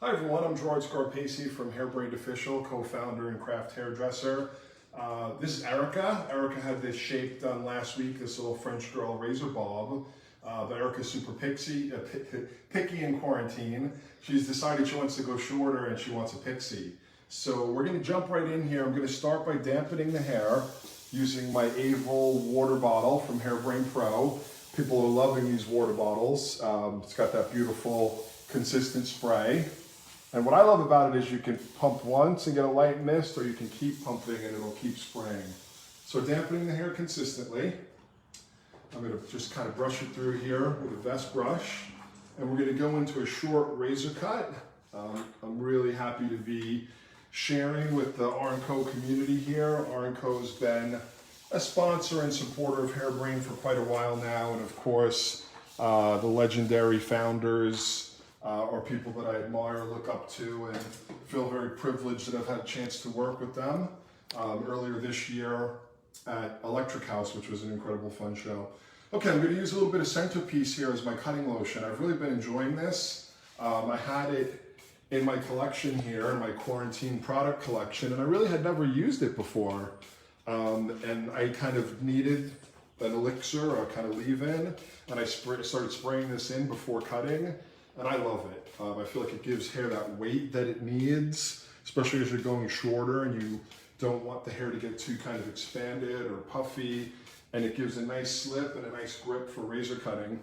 Hi everyone, I'm Gerard Pacey from Hair Braid Official, co-founder and craft hairdresser. This is Erica. Erica had this shape done last week, this little French girl razor bob. But Erica's super picky in quarantine. She's decided she wants to go shorter and she wants a pixie. So we're gonna jump right in here. I'm gonna start by dampening the hair using my Avil water bottle from Hair Brain Pro. People are loving these water bottles. It's got that beautiful consistent spray. And what I love about it is you can pump once and get a light mist, or you can keep pumping and it'll keep spraying. So dampening the hair consistently. I'm gonna just kind of brush it through here with a vest brush. And we're gonna go into a short razor cut. I'm really happy to be sharing with the R&Co community here. R&Co's been a sponsor and supporter of Hair Brain for quite a while now. And of course, the legendary founders are people that I admire, look up to, and feel very privileged that I've had a chance to work with them. Earlier this year at Electric House, which was an incredible fun show. Okay, I'm gonna use a little bit of Centerpiece here as my cutting lotion. I've really been enjoying this. I had it in my collection here, in my quarantine product collection, and I really had never used it before. And I kind of needed an elixir or kind of leave-in, and I started spraying this in before cutting. And I love it. I feel like it gives hair that weight that it needs, especially as you're going shorter and you don't want the hair to get too kind of expanded or puffy. And it gives a nice slip and a nice grip for razor cutting.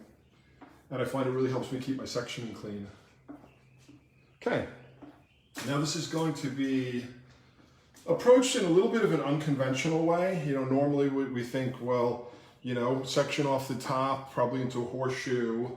And I find it really helps me keep my sectioning clean. Okay, now this is going to be approached in a little bit of an unconventional way. You know, normally we think, well, you know, section off the top, probably into a horseshoe,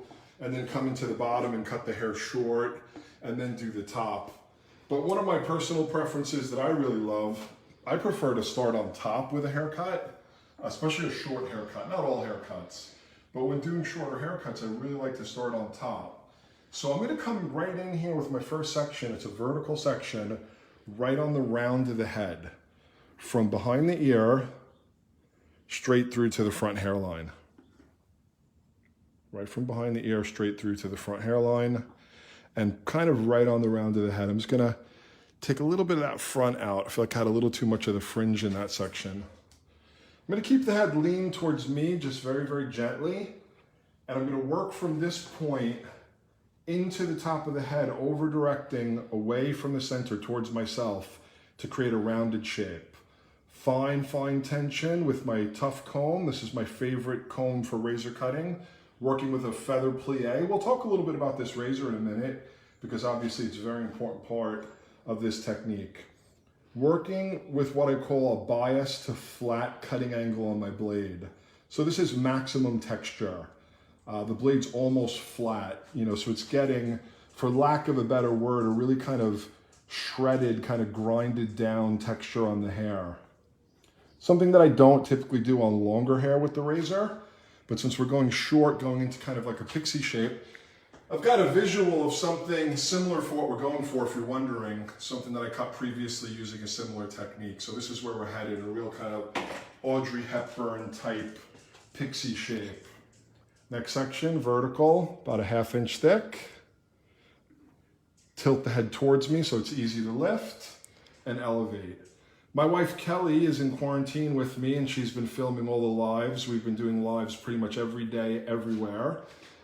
and then come into the bottom and cut the hair short, and then do the top. But one of my personal preferences that I really love, I prefer to start on top with a haircut, especially a short haircut, not all haircuts. But when doing shorter haircuts, I really like to start on top. So I'm gonna come right in here with my first section. It's a vertical section, right on the round of the head, from behind the ear, straight through to the front hairline. Right from behind the ear, straight through to the front hairline, and kind of right on the round of the head. I'm just gonna take a little bit of that front out. I feel like I had a little too much of the fringe in that section. I'm gonna keep the head lean towards me, just very, very gently. And I'm gonna work from this point into the top of the head, over directing away from the center towards myself to create a rounded shape. Fine, fine tension with my tough comb. This is my favorite comb for razor cutting. Working with a feather plie. We'll talk a little bit about this razor in a minute because obviously it's a very important part of this technique. Working with what I call a bias to flat cutting angle on my blade. So this is maximum texture. The blade's almost flat, you know, so it's getting, for lack of a better word, a really kind of shredded, kind of grinded down texture on the hair. Something that I don't typically do on longer hair with the razor. But since we're going short, going into kind of like a pixie shape, I've got a visual of something similar for what we're going for, if you're wondering, something that I cut previously using a similar technique. So this is where we're headed, a real kind of Audrey Hepburn type pixie shape. Next section, vertical, about a 1/2 inch thick. Tilt the head towards me so it's easy to lift and elevate. My wife Kelly is in quarantine with me and she's been filming all the lives. We've been doing lives pretty much every day, everywhere.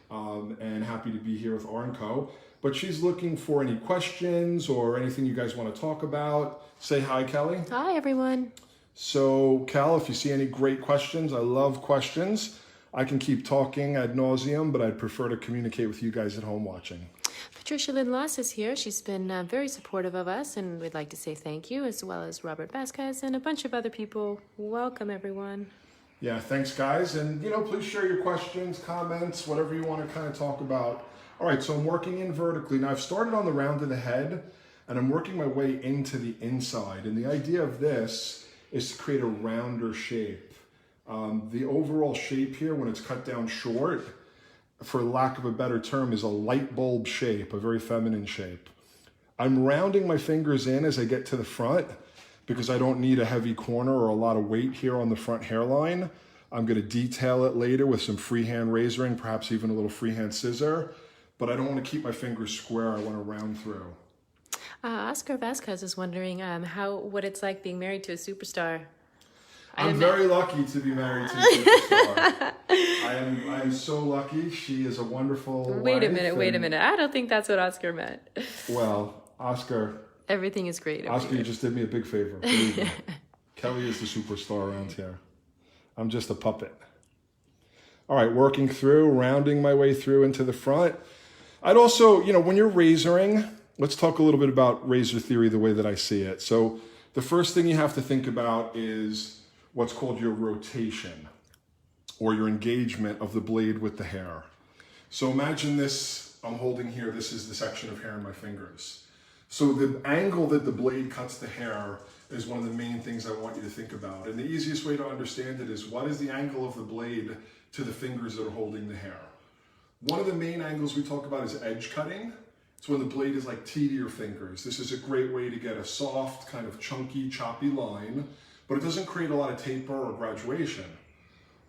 And happy to be here with R&Co. But she's looking for any questions or anything you guys want to talk about. Say hi, Kelly. Hi, everyone. So, Cal, if you see any great questions, I love questions. I can keep talking ad nauseum, but I'd prefer to communicate with you guys at home watching. Patricia Lynn-Loss is here. She's been very supportive of us, and we'd like to say thank you, as well as Robert Vasquez and a bunch of other people. Welcome, everyone. Yeah, thanks, guys. And, you know, please share your questions, comments, whatever you want to kind of talk about. All right, so I'm working in vertically. Now, I've started on the round of the head, and I'm working my way into the inside. And the idea of this is to create a rounder shape. The overall shape here, when it's cut down short, for lack of a better term, is a light bulb shape, a very feminine shape. I'm rounding my fingers in as I get to the front because I don't need a heavy corner or a lot of weight here on the front hairline. I'm gonna detail it later with some freehand razoring, perhaps even a little freehand scissor, but I don't wanna keep my fingers square, I wanna round through. Oscar Vasquez is wondering what it's like being married to a superstar. I'm very lucky to be married to a superstar. I am so lucky. She is a wonderful Wait a wife, minute. I don't think that's what Oscar meant. Well, Oscar, Everything is great. Oscar, you just did me a big favor. Believe me. Kelly is the superstar around here. I'm just a puppet. All right, working through, rounding my way through into the front. I'd also, when you're razoring, let's talk a little bit about razor theory the way that I see it. So the first thing you have to think about is what's called your rotation or your engagement of the blade with the hair. So imagine this, I'm holding here, this is the section of hair in my fingers. So the angle that the blade cuts the hair is one of the main things I want you to think about. And the easiest way to understand it is what is the angle of the blade to the fingers that are holding the hair. One of the main angles we talk about is edge cutting. It's when the blade is like T to your fingers. This is a great way to get a soft, kind of chunky, choppy line, but it doesn't create a lot of taper or graduation.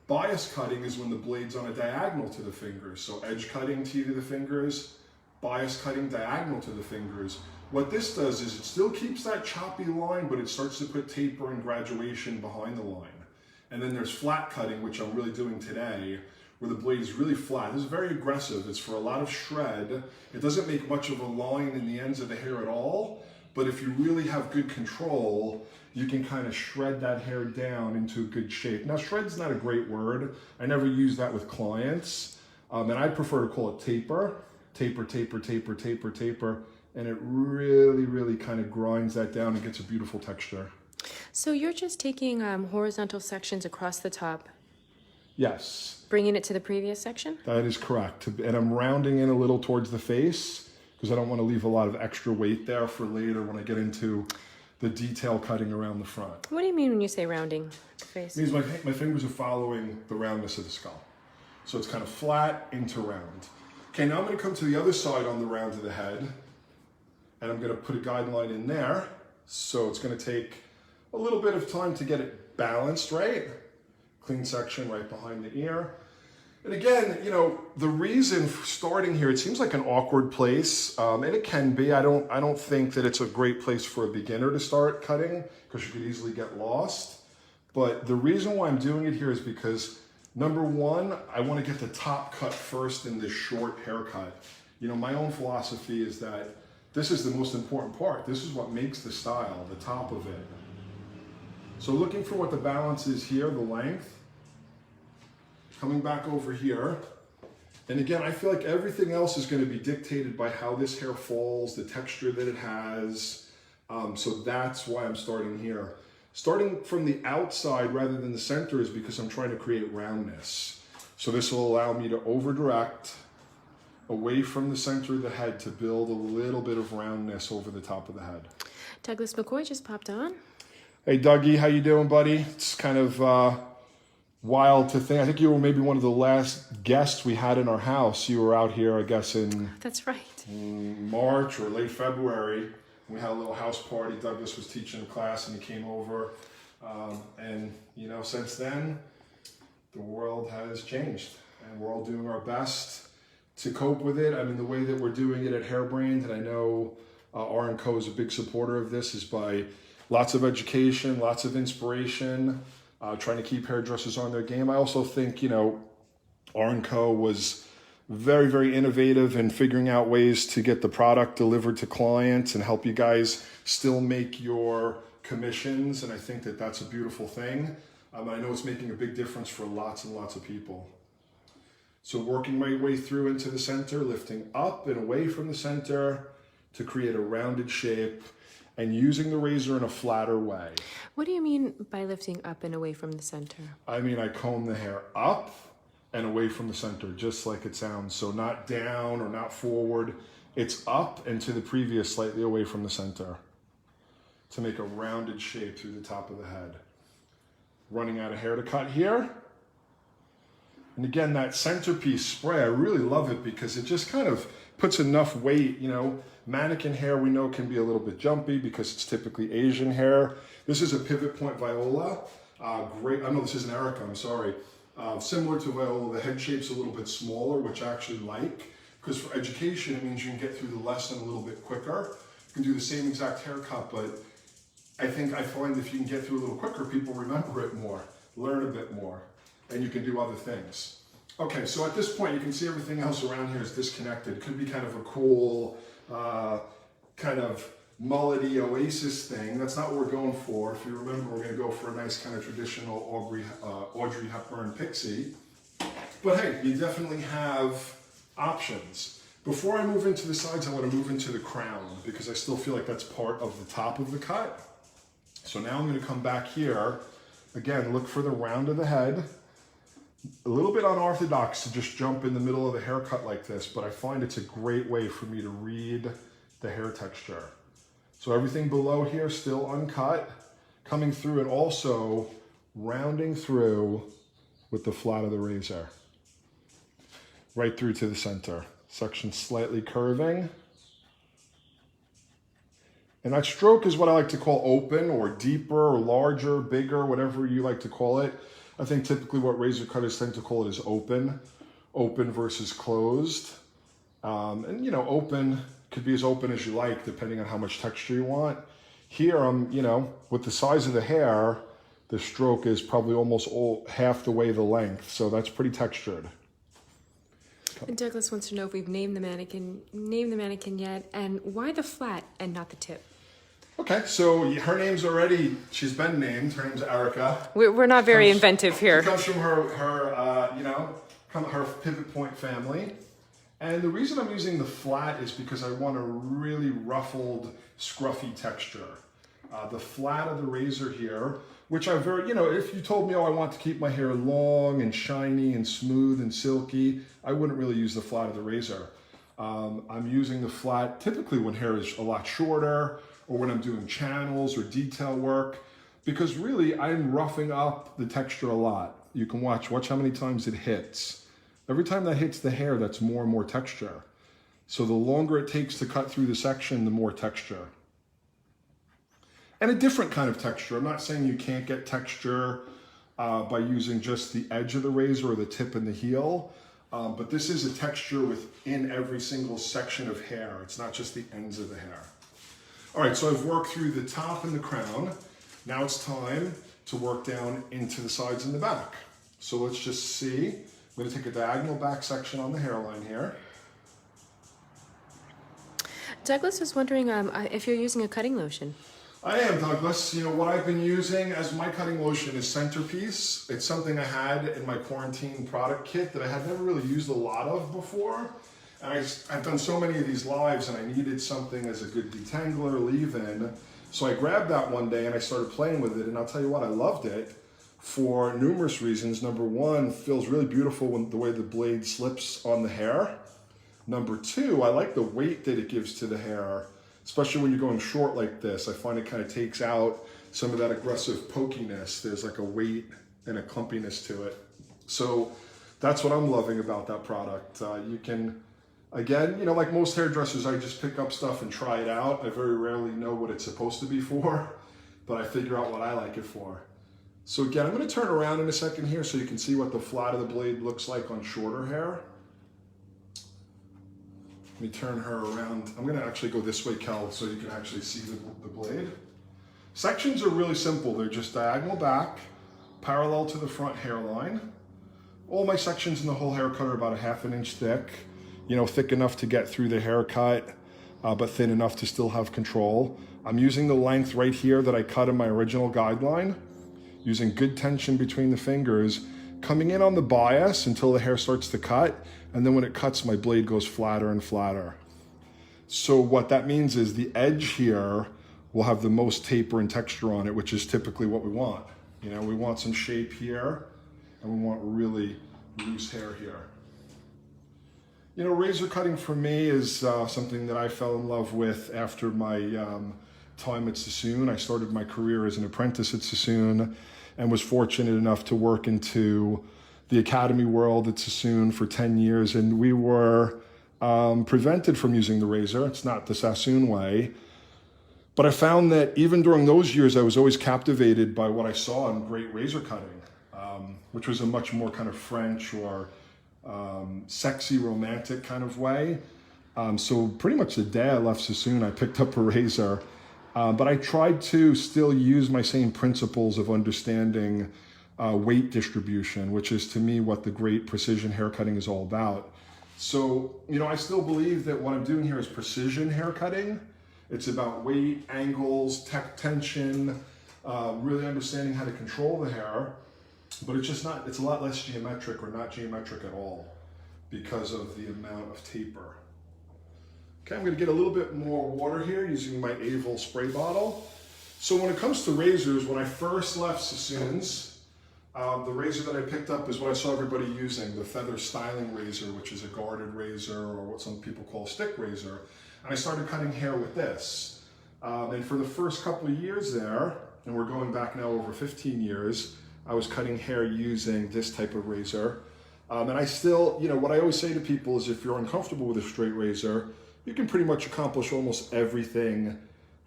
Bias cutting is when the blade's on a diagonal to the fingers. So edge cutting, T to the fingers, bias cutting, diagonal to the fingers. What this does is it still keeps that choppy line, but it starts to put taper and graduation behind the line. And then there's flat cutting, which I'm really doing today, where the blade is really flat. This is very aggressive. It's for a lot of shred. It doesn't make much of a line in the ends of the hair at all, but if you really have good control, you can kind of shred that hair down into a good shape. Now, shred's not a great word. I never use that with clients, and I prefer to call it taper. Taper, taper, taper, taper, taper, and it really, really kind of grinds that down and gets a beautiful texture. So you're just taking horizontal sections across the top, Yes. bringing it to the previous section? That is correct. And I'm rounding in a little towards the face because I don't want to leave a lot of extra weight there for later when I get into the detail cutting around the front. What do you mean when you say rounding the face? It means my fingers are following the roundness of the skull. So it's kind of flat into round. Okay, now I'm going to come to the other side on the round of the head, and I'm going to put a guideline in there. So it's going to take a little bit of time to get it balanced, right? Clean section right behind the ear. And again, the reason for starting here, it seems like an awkward place, and it can be. I don't think that it's a great place for a beginner to start cutting because you could easily get lost. But the reason why I'm doing it here is because, number one, I want to get the top cut first in this short haircut. My own philosophy is that this is the most important part. This is what makes the style, the top of it. So looking for what the balance is here, the length. Coming back over here. And again, I feel like everything else is going to be dictated by how this hair falls, the texture that it has. So that's why I'm starting here. Starting from the outside rather than the center is because I'm trying to create roundness. So this will allow me to over direct away from the center of the head to build a little bit of roundness over the top of the head. Douglas McCoy just popped on. Hey Dougie, how you doing, buddy? It's kind of wild to think. I think you were maybe one of the last guests we had in our house. You were out here, I guess, in That's right. March or late February. We had a little house party. Douglas was teaching a class and he came over. And since then, the world has changed and we're all doing our best to cope with it. I mean, the way that we're doing it at Hairbrand, and I know R&Co is a big supporter of this, is by lots of education, lots of inspiration, trying to keep hairdressers on their game. I also think, R&Co was very, very innovative in figuring out ways to get the product delivered to clients and help you guys still make your commissions. And I think that that's a beautiful thing. I know it's making a big difference for lots and lots of people. So working my way through into the center, lifting up and away from the center to create a rounded shape, and using the razor in a flatter way. What do you mean by lifting up and away from the center? I mean, I comb the hair up and away from the center, just like it sounds. So not down or not forward. It's up and to the previous, slightly away from the center to make a rounded shape through the top of the head. Running out of hair to cut here. And again, that centerpiece spray, I really love it because it just kind of puts enough weight, Mannequin hair we know can be a little bit jumpy because it's typically Asian hair. This is a pivot point viola. Great, I know this isn't Erica, I'm sorry. Similar to viola, the head shape's a little bit smaller, which I actually like, because for education, it means you can get through the lesson a little bit quicker. You can do the same exact haircut, but I find if you can get through a little quicker, people remember it more, learn a bit more, and you can do other things. Okay, so at this point, you can see everything else around here is disconnected. It could be kind of a cool, kind of mullety oasis thing. That's not what we're going for. If you remember, we're gonna go for a nice kind of traditional Audrey Hepburn Pixie. But hey, you definitely have options. Before I move into the sides, I want to move into the crown because I still feel like that's part of the top of the cut. So now I'm going to come back here. Again, look for the round of the head. A little bit unorthodox to just jump in the middle of the haircut like this, but I find it's a great way for me to read the hair texture. So everything below here still uncut, coming through and also rounding through with the flat of the razor. Right through to the center. Section slightly curving. And that stroke is what I like to call open or deeper or larger, bigger, whatever you like to call it. I think typically what razor cutters tend to call it is open versus closed. And you know, open could be as open as you like depending on how much texture you want. Here I'm, you know, with the size of the hair, the stroke is probably almost half the way the length. So that's pretty textured. And Douglas wants to know if we've named the mannequin yet, and why the flat and not the tip? Okay, so her name's already, she's been named. Her name's Erica. We're not very inventive here. She comes from her pivot point family. And the reason I'm using the flat is because I want a really ruffled, scruffy texture. The flat of the razor here, which I if you told me, oh, I want to keep my hair long and shiny and smooth and silky, I wouldn't really use the flat of the razor. I'm using the flat typically when hair is a lot shorter or when I'm doing channels or detail work, because really I'm roughing up the texture a lot. You can watch how many times it hits. Every time that hits the hair, that's more and more texture. So the longer it takes to cut through the section, the more texture. And a different kind of texture. I'm not saying you can't get texture by using just the edge of the razor or the tip and the heel, but this is a texture within every single section of hair. It's not just the ends of the hair. All right, so I've worked through the top and the crown. Now it's time to work down into the sides and the back. So let's just see. I'm gonna take a diagonal back section on the hairline here. Douglas was wondering if you're using a cutting lotion. I am, Douglas. You know, what I've been using as my cutting lotion is Centerpiece. It's something I had in my quarantine product kit that I had never really used a lot of before. And I've done so many of these lives and I needed something as a good detangler, leave-in. So I grabbed that one day and I started playing with it, and I'll tell you what, I loved it for numerous reasons. Number one, it feels really beautiful when the way the blade slips on the hair. Number two, I like the weight that it gives to the hair, especially when you're going short like this. I find it kind of takes out some of that aggressive pokiness. There's like a weight and a clumpiness to it. So that's what I'm loving about that product. You can, again, you know, like most hairdressers, I just pick up stuff and try it out. I very rarely know what it's supposed to be for, but I figure out what I like it for. So again, I'm going to turn around in a second here so you can see what the flat of the blade looks like on shorter hair. Let me turn her around. I'm going to actually go this way, Kel, so you can actually see the blade. Sections are really simple. They're just diagonal back, parallel to the front hairline. All my sections in the whole haircut are about 1/2 inch thick. You know, thick enough to get through the haircut, but thin enough to still have control. I'm using the length right here that I cut in my original guideline, using good tension between the fingers, coming in on the bias until the hair starts to cut, and then when it cuts, my blade goes flatter and flatter. So what that means is the edge here will have the most taper and texture on it, which is typically what we want. You know, we want some shape here, and we want really loose hair here. You know, razor cutting for me is something that I fell in love with after my time at Sassoon. I started my career as an apprentice at Sassoon and was fortunate enough to work into the academy world at Sassoon for 10 years. And we were prevented from using the razor. It's not the Sassoon way. But I found that even during those years, I was always captivated by what I saw in great razor cutting, which was a much more kind of French or sexy, romantic kind of way. So pretty much the day I left Sassoon, I picked up a razor. But I tried to still use my same principles of understanding weight distribution, which is to me what the great precision haircutting is all about. So, I still believe that what I'm doing here is precision haircutting. It's about weight, angles, tension, really understanding how to control the hair. But it's a lot less geometric, or not geometric at all, because of the amount of taper. Okay, I'm going to get a little bit more water here using my Avil spray bottle. So when it comes to razors, when I first left Sassoon's, the razor that I picked up is what I saw everybody using, the feather styling razor, which is a guarded razor, or what some people call a stick razor. And I started cutting hair with this. And for the first couple of years there, and we're going back now over 15 years, I was cutting hair using this type of razor. And I still, what I always say to people is if you're uncomfortable with a straight razor, you can pretty much accomplish almost everything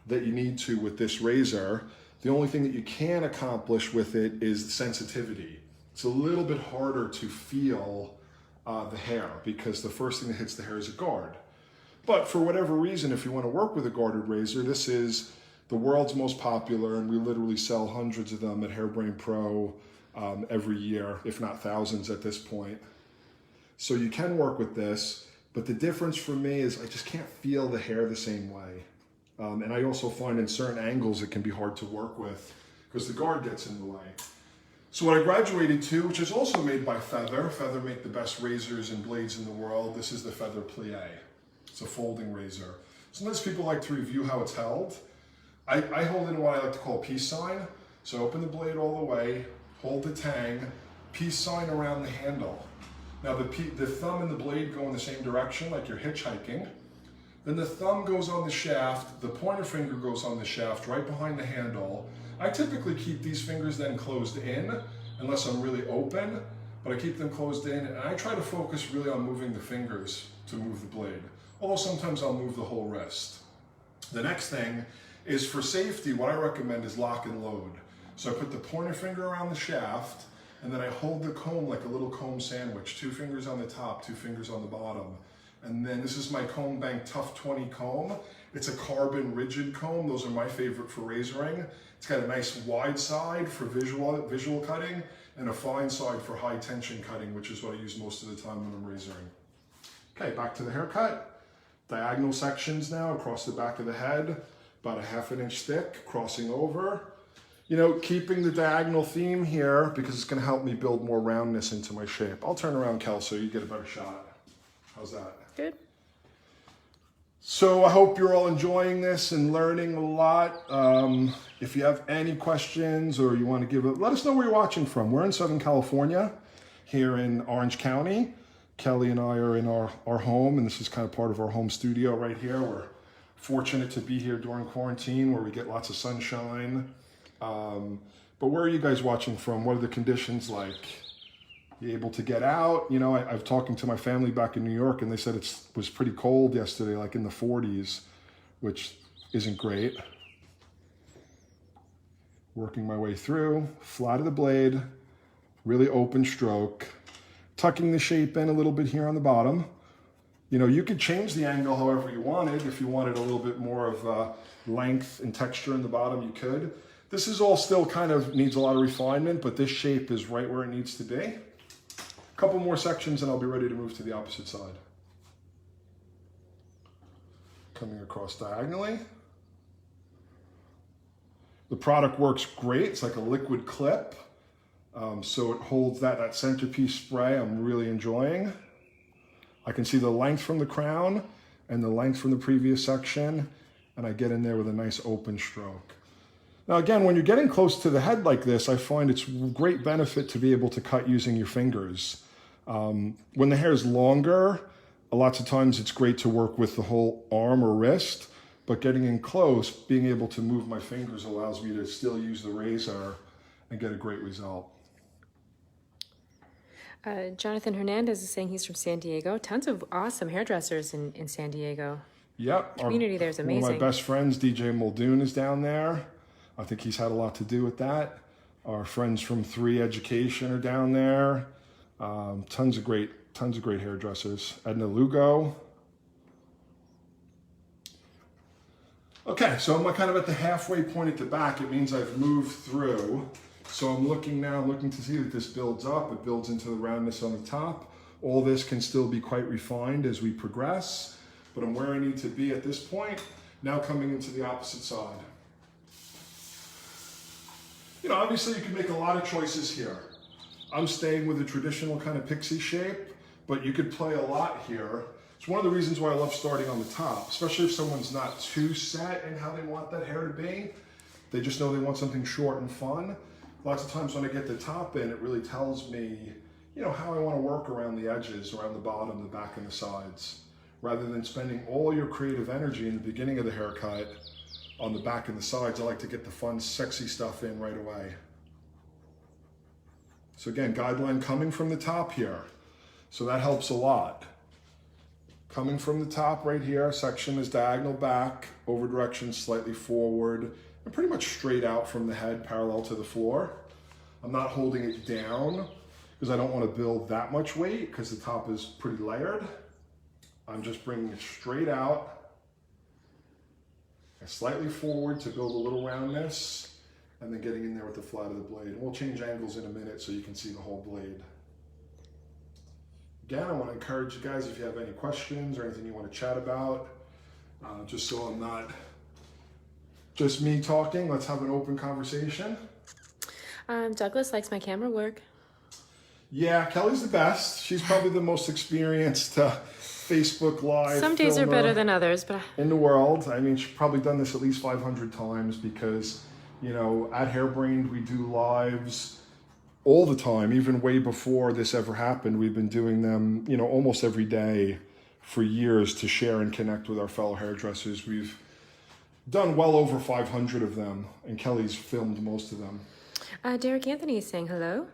that you need to with this razor. The only thing that you can accomplish with it is the sensitivity. It's a little bit harder to feel the hair because the first thing that hits the hair is a guard. But for whatever reason, if you want to work with a guarded razor, this is the world's most popular, and we literally sell hundreds of them at Hairbrain Pro every year, if not thousands at this point. So you can work with this, but the difference for me is I just can't feel the hair the same way. And I also find in certain angles it can be hard to work with because the guard gets in the way. So what I graduated to, which is also made by Feather. Feather make the best razors and blades in the world. This is the Feather Plie. It's a folding razor. Sometimes people like to review how it's held. I hold in what I like to call a peace sign. So open the blade all the way, hold the tang, peace sign around the handle. Now the thumb and the blade go in the same direction, like you're hitchhiking. Then the thumb goes on the shaft, the pointer finger goes on the shaft right behind the handle. I typically keep these fingers then closed in, unless I'm really open, but I keep them closed in, and I try to focus really on moving the fingers to move the blade. Although sometimes I'll move the whole wrist. The next thing is, for safety, what I recommend is lock and load. So I put the pointer finger around the shaft, and then I hold the comb like a little comb sandwich, 2 fingers on the top, 2 fingers on the bottom. And then this is my Comb Bank Tough 20 comb. It's a carbon rigid comb. Those are my favorite for razoring. It's got a nice wide side for visual cutting and a fine side for high tension cutting, which is what I use most of the time when I'm razoring. Okay, back to the haircut. Diagonal sections now across the back of the head, about a 1/2 inch thick, crossing over. Keeping the diagonal theme here because it's going to help me build more roundness into my shape. I'll turn around, Kel, so you get a better shot. How's that? Good. So I hope you're all enjoying this and learning a lot. If you have any questions or you want to let us know where you're watching from. We're in Southern California, here in Orange County. Kelly and I are in our home, and this is kind of part of our home studio right here. We're fortunate to be here during quarantine where we get lots of sunshine. But where are you guys watching from? What are the conditions like? You able to get out? I've talking to my family back in New York, and they said it was pretty cold yesterday, like in the 40s, which isn't great. Working my way through, flat of the blade, really open stroke, tucking the shape in a little bit here on the bottom. You could change the angle however you wanted. If you wanted a little bit more of length and texture in the bottom, you could. This is all still kind of needs a lot of refinement, but this shape is right where it needs to be. A couple more sections and I'll be ready to move to the opposite side. Coming across diagonally. The product works great. It's like a liquid clip. So it holds that centerpiece spray I'm really enjoying. I can see the length from the crown and the length from the previous section, and I get in there with a nice open stroke. Now again, when you're getting close to the head like this, I find it's great benefit to be able to cut using your fingers. When the hair is longer, lots of times it's great to work with the whole arm or wrist, but getting in close, being able to move my fingers allows me to still use the razor and get a great result. Jonathan Hernandez is saying he's from San Diego. Tons of awesome hairdressers in San Diego. Yep. Community there is amazing. One of my best friends, DJ Muldoon, is down there. I think he's had a lot to do with that. Our friends from 3 Education are down there. Tons of great hairdressers. Edna Lugo. Okay, so I'm kind of at the halfway point at the back. It means I've moved through. So I'm looking to see that this builds up. It builds into the roundness on the top. All this can still be quite refined as we progress, but I'm where I need to be at this point. Now coming into the opposite side. You know, obviously you can make a lot of choices here. I'm staying with a traditional kind of pixie shape, but you could play a lot here. It's one of the reasons why I love starting on the top, especially if someone's not too set in how they want that hair to be. They just know they want something short and fun. Lots of times when I get the top in, it really tells me, you know, how I want to work around the edges, around the bottom, the back, and the sides. Rather than spending all your creative energy in the beginning of the haircut on the back and the sides, I like to get the fun, sexy stuff in right away. So again, guideline coming from the top here. So that helps a lot. Coming from the top right here, section is diagonal back, over direction slightly forward, and pretty much straight out from the head, parallel to the floor. I'm not holding it down because I don't want to build that much weight because the top is pretty layered. I'm just bringing it straight out and slightly forward to build a little roundness, and then getting in there with the flat of the blade. And we'll change angles in a minute so you can see the whole blade. Again, I want to encourage you guys, if you have any questions or anything you want to chat about, just so I'm not just me talking, let's have an open conversation. Douglas likes my camera work. Yeah, Kelly's the best. She's probably the most experienced Facebook Live Some days are better than others, but in the world. I mean, she's probably done this at least 500 times because, you know, at Hairbrained, we do lives all the time, even way before this ever happened. We've been doing them, you know, almost every day for years to share and connect with our fellow hairdressers. We've done well over 500 of them, and Kelly's filmed most of them. Derek Anthony is saying hello.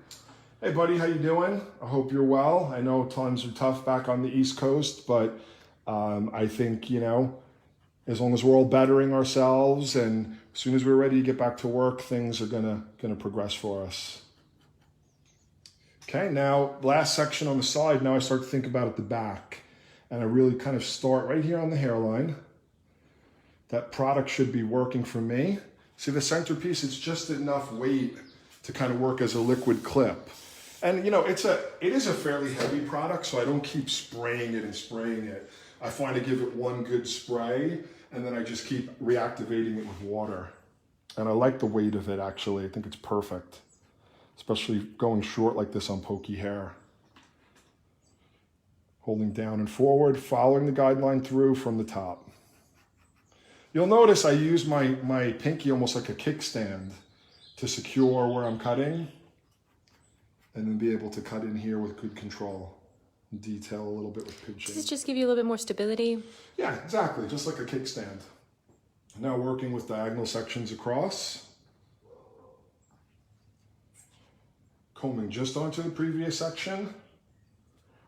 Hey buddy, how you doing? I hope you're well. I know times are tough back on the East Coast, but I think, you know, as long as we're all bettering ourselves and as soon as we're ready to get back to work, things are gonna progress for us. Okay, now last section on the side, now I start to think about at the back. And I really kind of start right here on the hairline. That product should be working for me. See the centerpiece, it's just enough weight to kind of work as a liquid clip. And you know, it is a fairly heavy product, so I don't keep spraying it and spraying it. I find I give it one good spray, and then I just keep reactivating it with water. And I like the weight of it, actually. I think it's perfect, especially going short like this on pokey hair. Holding down and forward, following the guideline through from the top. You'll notice I use my pinky almost like a kickstand to secure where I'm cutting, and then be able to cut in here with good control. Detail a little bit with pinching. Does it just give you a little bit more stability? Yeah, exactly, just like a kickstand. Now working with diagonal sections across. Combing just onto the previous section.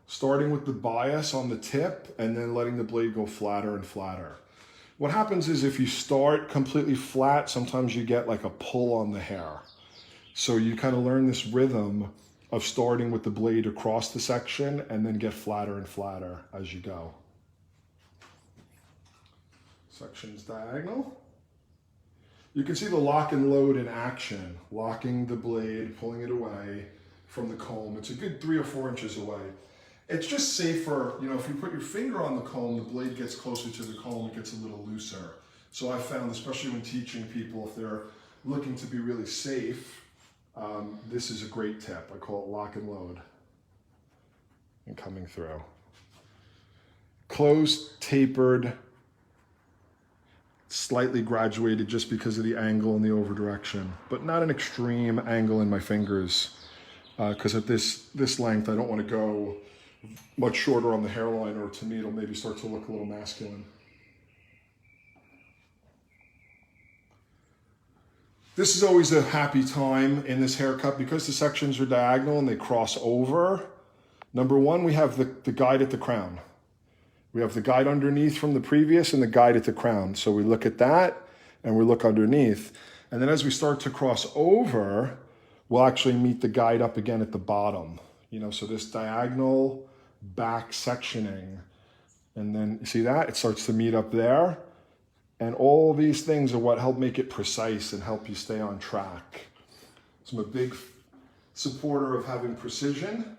Starting with the bias on the tip and then letting the blade go flatter and flatter. What happens is if you start completely flat, sometimes you get like a pull on the hair. So you kind of learn this rhythm of starting with the blade across the section and then get flatter and flatter as you go. Sections diagonal. You can see the lock and load in action, locking the blade, pulling it away from the comb. It's a good 3 or 4 inches away. It's just safer, you know, if you put your finger on the comb, the blade gets closer to the comb, it gets a little looser. So I found, especially when teaching people, if they're looking to be really safe, this is a great tip. I call it lock and load. And coming through. Closed, tapered, slightly graduated just because of the angle and the over direction, but not an extreme angle in my fingers. Because at this length, I don't want to go much shorter on the hairline, or to me, it'll maybe start to look a little masculine. This is always a happy time in this haircut because the sections are diagonal and they cross over. Number one, we have the guide at the crown. We have the guide underneath from the previous and the guide at the crown. So we look at that and we look underneath. And then as we start to cross over, we'll actually meet the guide up again at the bottom. You know, so this diagonal back sectioning. And then you see that? It starts to meet up there. And all these things are what help make it precise and help you stay on track. So I'm a big supporter of having precision.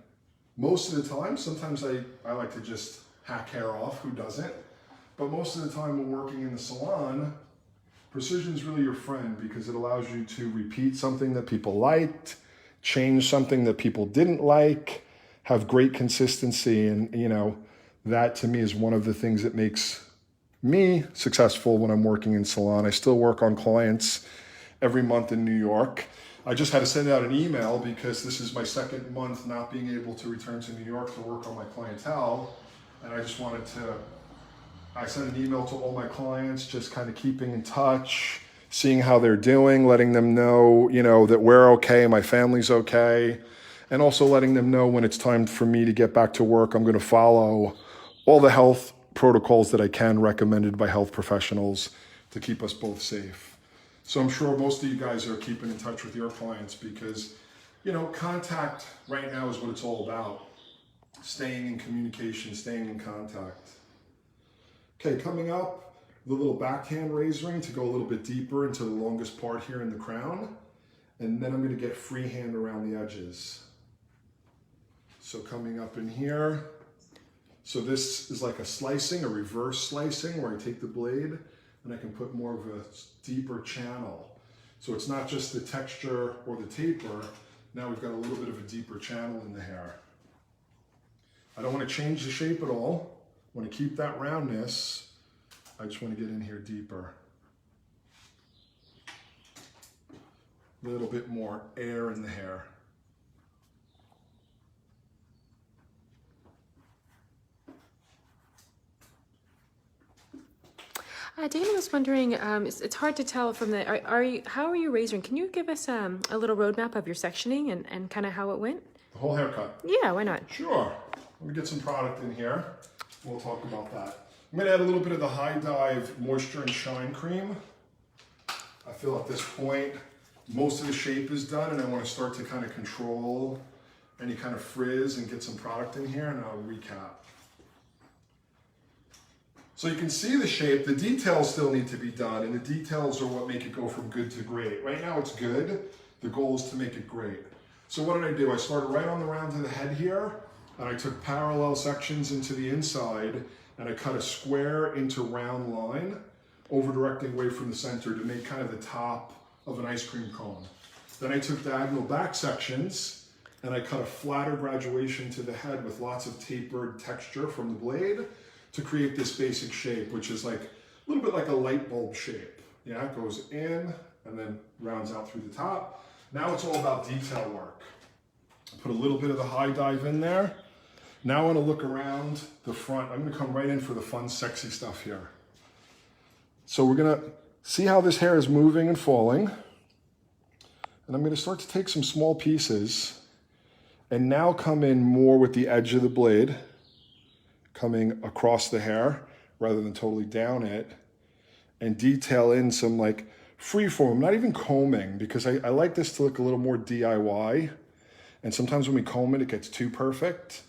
Most of the time, sometimes I like to just hack hair off, who doesn't? But most of the time when working in the salon, precision is really your friend because it allows you to repeat something that people liked, change something that people didn't like, have great consistency. And, you know, that to me is one of the things that makes me successful when I'm working in salon. I still work on clients every month in New York. I just had to send out an email because this is my second month not being able to return to New York to work on my clientele. And I just wanted to, I sent an email to all my clients, just kind of keeping in touch, seeing how they're doing, letting them know, you know, that we're okay, my family's okay. And also letting them know when it's time for me to get back to work, I'm going to follow all the health protocols that I can recommended by health professionals to keep us both safe. So I'm sure most of you guys are keeping in touch with your clients because, you know, contact right now is what it's all about. Staying in communication, staying in contact. Okay, coming up, the little backhand razoring to go a little bit deeper into the longest part here in the crown. And then I'm going to get freehand around the edges. So coming up in here. So this is like a slicing, a reverse slicing, where I take the blade and I can put more of a deeper channel. So it's not just the texture or the taper. Now we've got a little bit of a deeper channel in the hair. I don't want to change the shape at all. I want to keep that roundness. I just want to get in here deeper. A little bit more air in the hair. Dana was wondering, it's hard to tell from the, how are you razoring? Can you give us a little roadmap of your sectioning and kind of how it went? The whole haircut? Yeah, why not? Sure. Let me get some product in here. We'll talk about that. I'm going to add a little bit of the High Dive Moisture and Shine Cream. I feel at this point, most of the shape is done and I want to start to kind of control any kind of frizz and get some product in here, and I'll recap. So you can see the shape, the details still need to be done, and the details are what make it go from good to great. Right now it's good, the goal is to make it great. So what did I do? I started right on the round of the head here, and I took parallel sections into the inside, and I cut a square into round line, over directing away from the center to make kind of the top of an ice cream cone. Then I took diagonal back sections, and I cut a flatter graduation to the head with lots of tapered texture from the blade, to create this basic shape, which is like a little bit like a light bulb shape. Yeah, it goes in and then rounds out through the top. Now it's all about detail work. Put a little bit of the High Dive in there. Now I want to look around the front. I'm going to come right in for the fun, sexy stuff here. So we're going to see how this hair is moving and falling. And I'm going to start to take some small pieces and now come in more with the edge of the blade, coming across the hair rather than totally down it, and detail in some like freeform, not even combing, because I like this to look a little more DIY. And sometimes when we comb it, it gets too perfect.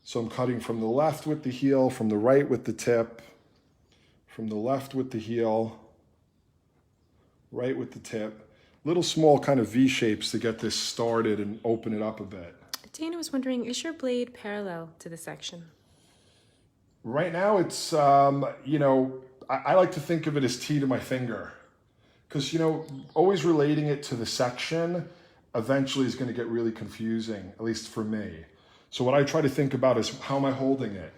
So I'm cutting from the left with the heel, from the right with the tip, from the left with the heel, right with the tip. Little small kind of V shapes to get this started and open it up a bit. Dana was wondering, is your blade parallel to the section? Right now it's, you know, I like to think of it as T to my finger. Because, you know, always relating it to the section eventually is going to get really confusing, at least for me. So what I try to think about is, how am I holding it?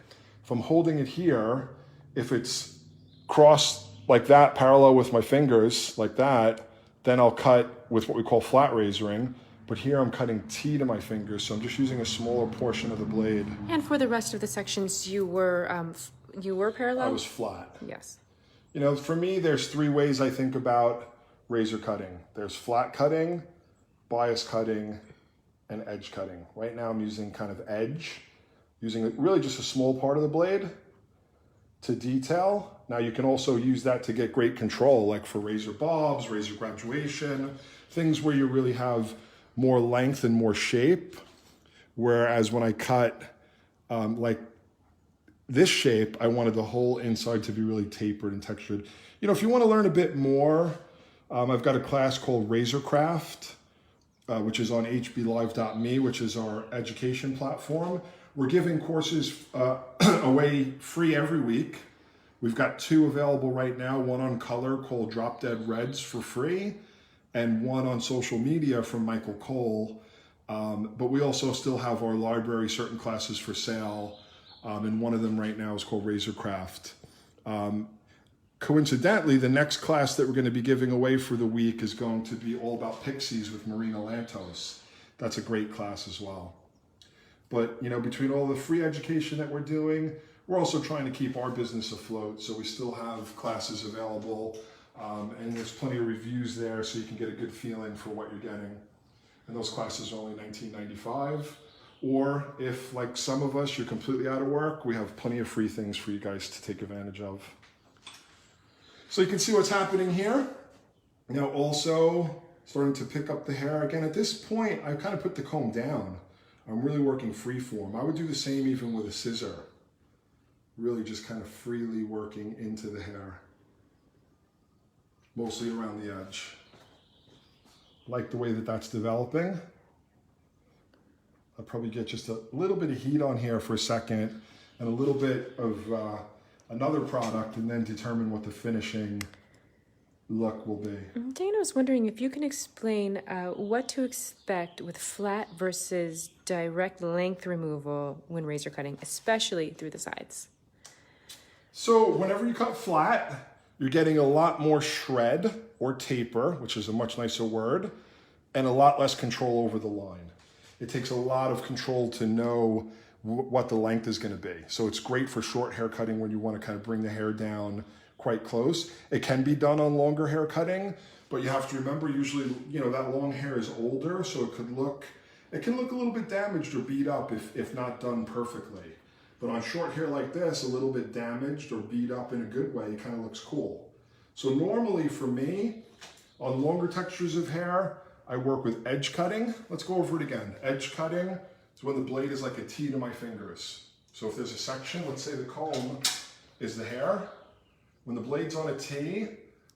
If I'm holding it here, if it's crossed like that, parallel with my fingers, like that, then I'll cut with what we call flat razoring. But here I'm cutting T to my fingers, so I'm just using a smaller portion of the blade. And for the rest of the sections, you were parallel? I was flat. Yes. You know, for me, there's three ways I think about razor cutting. There's flat cutting, bias cutting, and edge cutting. Right now I'm using kind of edge, using really just a small part of the blade to detail. Now you can also use that to get great control, like for razor bobs, razor graduation, things where you really have more length and more shape. Whereas when I cut like this shape, I wanted the whole inside to be really tapered and textured. You know, if you want to learn a bit more, I've got a class called Razorcraft, which is on hblive.me, which is our education platform. We're giving courses away free every week. We've got 2 available right now, one on color called Drop Dead Reds for free, and one on social media from Michael Cole. But we also still have our library certain classes for sale, and one of them right now is called Razorcraft. Coincidentally, the next class that we're going to be giving away for the week is going to be all about pixies with Marina Lantos. That's a great class as well. But, you know, between all the free education that we're doing, we're also trying to keep our business afloat. So we still have classes available, and there's plenty of reviews there so you can get a good feeling for what you're getting. And those classes are only $19.95. Or if, like some of us, you're completely out of work, we have plenty of free things for you guys to take advantage of. So you can see what's happening here. Now also starting to pick up the hair. Again, at this point, I kind of put the comb down. I'm really working free form. I would do the same even with a scissor. Really just kind of freely working into the hair. Mostly around the edge. Like the way that that's developing. I'll probably get just a little bit of heat on here for a second and a little bit of another product and then determine what the finishing look will be. Dana was wondering if you can explain what to expect with flat versus direct length removal when razor cutting, especially through the sides. So whenever you cut flat, you're getting a lot more shred or taper, which is a much nicer word, and a lot less control over the line. It takes a lot of control to know what the length is going to be. So it's great for short hair cutting when you want to kind of bring the hair down quite close. It can be done on longer hair cutting, but you have to remember usually, you know, that long hair is older, so it can look a little bit damaged or beat up if not done perfectly. But on short hair like this, a little bit damaged or beat up in a good way, it kind of looks cool. So normally for me, on longer textures of hair, I work with edge cutting. Let's go over it again. Edge cutting is when the blade is like a T to my fingers. So if there's a section, let's say the comb is the hair. When the blade's on a T,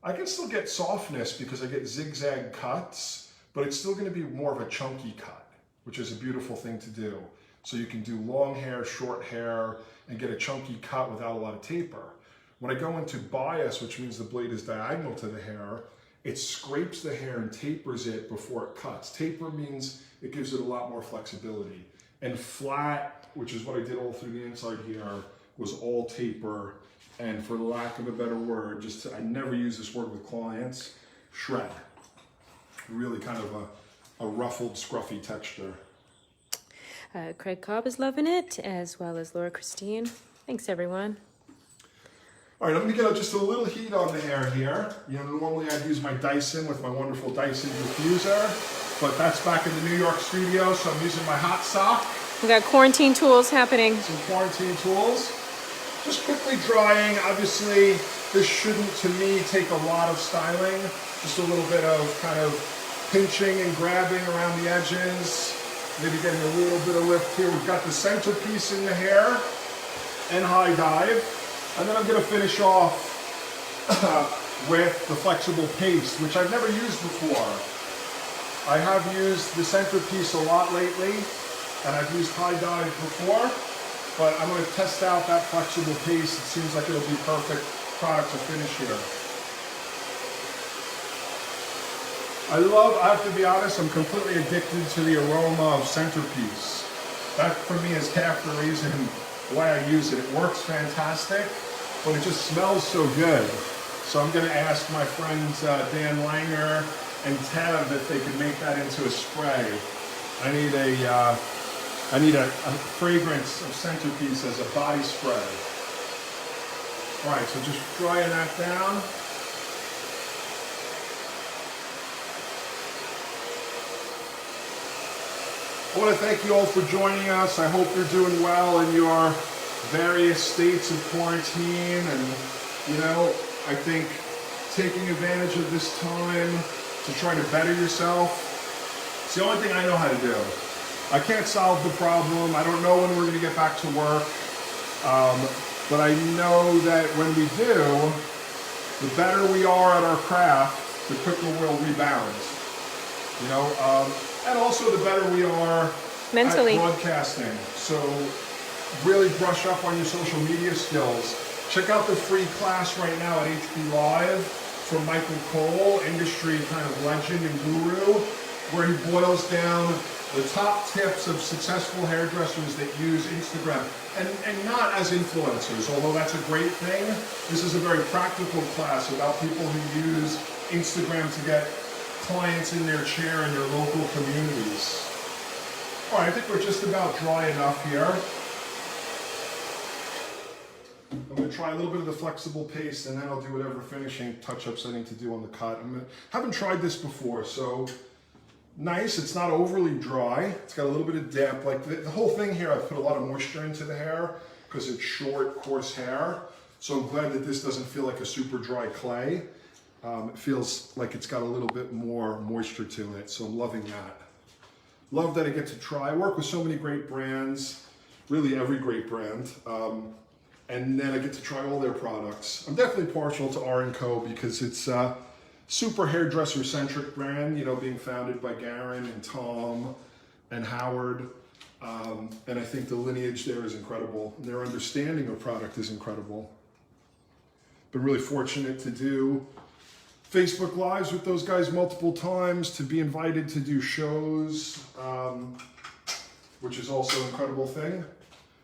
I can still get softness because I get zigzag cuts, but it's still going to be more of a chunky cut, which is a beautiful thing to do. So you can do long hair, short hair, and get a chunky cut without a lot of taper. When I go into bias, which means the blade is diagonal to the hair, it scrapes the hair and tapers it before it cuts. Taper means it gives it a lot more flexibility. And flat, which is what I did all through the inside here, was all taper. And for the lack of a better word, I never use this word with clients, shred. Really kind of a ruffled, scruffy texture. Craig Cobb is loving it, as well as Laura Christine. Thanks, everyone. All right, I'm gonna get just a little heat on the hair here. You know, normally I'd use my Dyson with my wonderful Dyson diffuser, but that's back in the New York studio, so I'm using my hot sock. We got quarantine tools happening. Some quarantine tools. Just quickly drying. Obviously, this shouldn't, to me, take a lot of styling. Just a little bit of kind of pinching and grabbing around the edges. Maybe getting a little bit of lift here. We've got the centerpiece in the hair and high dive. And then I'm going to finish off with the flexible paste, which I've never used before. I have used the centerpiece a lot lately, and I've used high dive before, but I'm going to test out that flexible paste. It seems like it'll be perfect product to finish here. I have to be honest, I'm completely addicted to the aroma of centerpiece. That for me is half the reason why I use it. It works fantastic, but it just smells so good. So I'm going to ask my friends Dan Langer and Tev if they can make that into a spray. I need a fragrance of centerpiece as a body spray. All right, so just drying that down. I want to thank you all for joining us. I hope you're doing well in your various states of quarantine, and you know, I think taking advantage of this time to try to better yourself, it's the only thing I know how to do. I can't solve the problem. I don't know when we're going to get back to work. But I know that when we do, the better we are at our craft, the quicker we'll rebound. You know, and also the better we are mentally at broadcasting. So really brush up on your social media skills. Check out the free class right now at HB Live from Michael Cole, industry kind of legend and guru, where he boils down the top tips of successful hairdressers that use Instagram, and not as influencers, although that's a great thing. This is a very practical class about people who use Instagram to get clients in their chair in their local communities. All right, I think we're just about dry enough here. I'm going to try a little bit of the flexible paste, and then I'll do whatever finishing touch-ups I need to do on the cut. Haven't tried this before, so nice. It's not overly dry. It's got a little bit of damp. Like the whole thing here, I've put a lot of moisture into the hair because it's short, coarse hair. So I'm glad that this doesn't feel like a super dry clay. It feels like it's got a little bit more moisture to it, so I'm loving that. Love that I get to try. I work with so many great brands, really every great brand. And then I get to try all their products. I'm definitely partial to R&Co because it's a super hairdresser-centric brand, you know, being founded by Garen and Tom and Howard. And I think the lineage there is incredible. Their understanding of product is incredible. Been really fortunate to do Facebook Lives with those guys multiple times, to be invited to do shows, which is also an incredible thing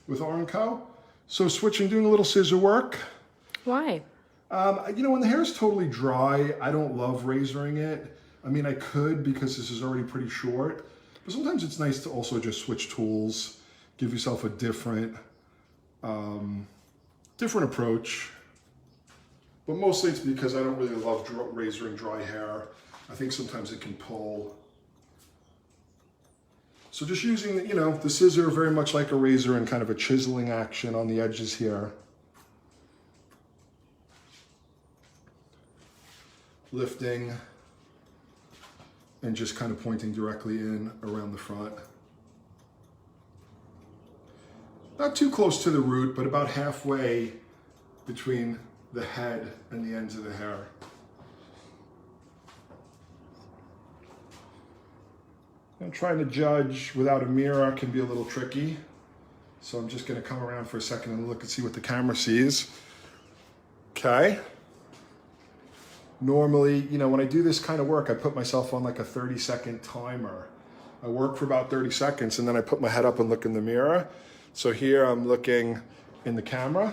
with R&Co. So switching, doing a little scissor work. Why? You know, when the hair is totally dry, I don't love razoring it. I mean, I could because this is already pretty short, but sometimes it's nice to also just switch tools, give yourself a different approach. But mostly it's because I don't really love razoring dry hair. I think sometimes it can pull. So just using, you know, the scissor very much like a razor and kind of a chiseling action on the edges here. Lifting and just kind of pointing directly in around the front. Not too close to the root, but about halfway between the head and the ends of the hair. And trying to judge without a mirror can be a little tricky. So I'm just gonna come around for a second and look and see what the camera sees. Okay. Normally, you know, when I do this kind of work, I put myself on like a 30-second timer. I work for about 30 seconds and then I put my head up and look in the mirror. So here I'm looking in the camera.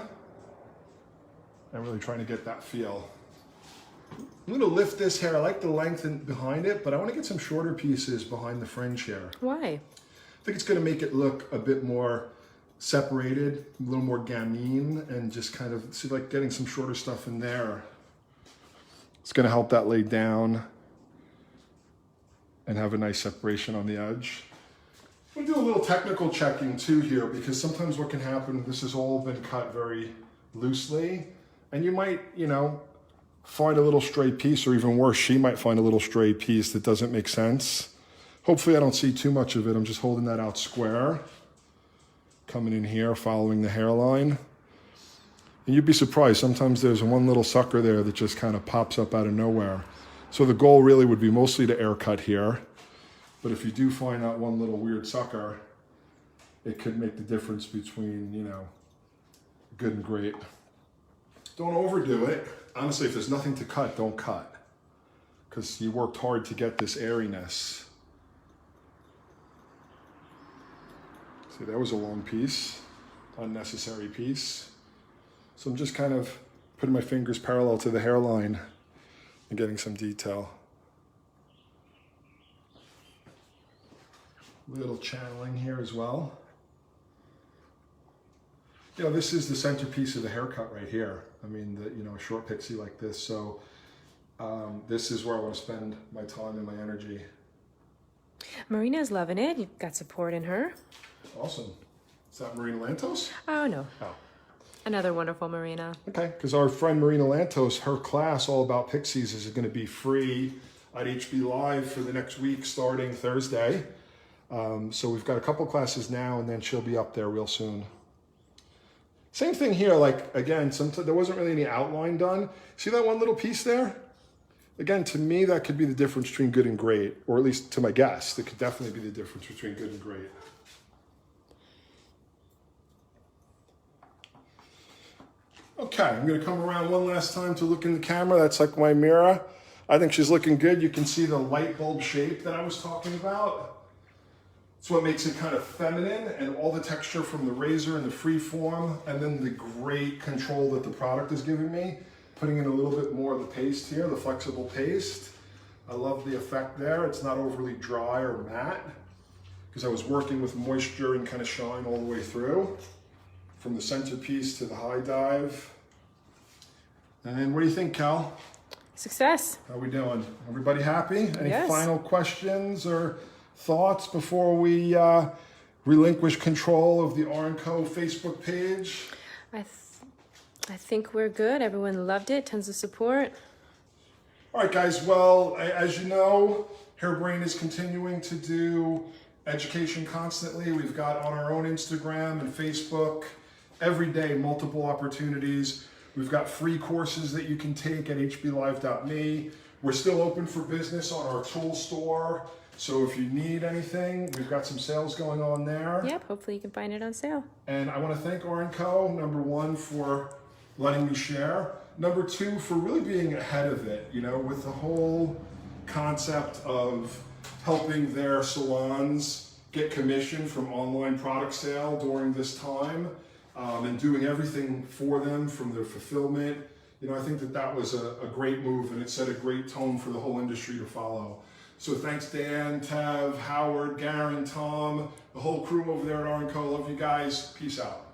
I'm really trying to get that feel. I'm gonna lift this hair. I like the length behind it, but I wanna get some shorter pieces behind the fringe here. Why? I think it's gonna make it look a bit more separated, a little more gamine, and just kind of see like getting some shorter stuff in there. It's gonna help that lay down and have a nice separation on the edge. I'm gonna do a little technical checking too here, because sometimes what can happen, this has all been cut very loosely, and you might, you know, find a little stray piece, or even worse, she might find a little stray piece that doesn't make sense. Hopefully I don't see too much of it. I'm just holding that out square, coming in here, following the hairline. And you'd be surprised, sometimes there's one little sucker there that just kind of pops up out of nowhere. So the goal really would be mostly to air cut here. But if you do find that one little weird sucker, it could make the difference between, you know, good and great. Don't overdo it. Honestly, if there's nothing to cut, don't cut. Because you worked hard to get this airiness. See, that was a long piece, unnecessary piece. So I'm just kind of putting my fingers parallel to the hairline and getting some detail. Little channeling here as well. You know, this is the centerpiece of the haircut right here. I mean, you know, a short pixie like this. So this is where I want to spend my time and my energy. Marina's loving it. You've got support in her. Awesome. Is that Marina Lantos? Oh, no. Oh. Another wonderful Marina. Okay, because our friend Marina Lantos, her class all about pixies is going to be free at HB Live for the next week starting Thursday. So we've got a couple classes now, and then she'll be up there real soon. Same thing here, like, again, there wasn't really any outline done. See that one little piece there? Again, to me, that could be the difference between good and great, or at least to my guest, it could definitely be the difference between good and great. Okay, I'm gonna come around one last time to look in the camera. That's like my mirror. I think she's looking good. You can see the light bulb shape that I was talking about. It's what makes it kind of feminine, and all the texture from the razor and the free form, and then the great control that the product is giving me. Putting in a little bit more of the paste here, the flexible paste. I love the effect there. It's not overly dry or matte, because I was working with moisture and kind of shine all the way through, from the centerpiece to the high dive. And what do you think, Cal? Success. How we doing? Everybody happy? Any Yes. final questions or thoughts before we relinquish control of the R&Co Facebook page? I think we're good. Everyone loved it. Tons of support. All right, guys. Well, as you know, Hairbrain is continuing to do education constantly. We've got on our own Instagram and Facebook every day multiple opportunities. We've got free courses that you can take at hblive.me. We're still open for business on our tool store. So if you need anything, we've got some sales going on there. Yep, hopefully you can find it on sale. And I want to thank R&Co, number one, for letting me share. Number two, for really being ahead of it, you know, with the whole concept of helping their salons get commission from online product sale during this time, and doing everything for them from their fulfillment. You know, I think that was a great move, and it set a great tone for the whole industry to follow. So thanks Dan, Tev, Howard, Garen, Tom, the whole crew over there at R&Co. Love you guys. Peace out.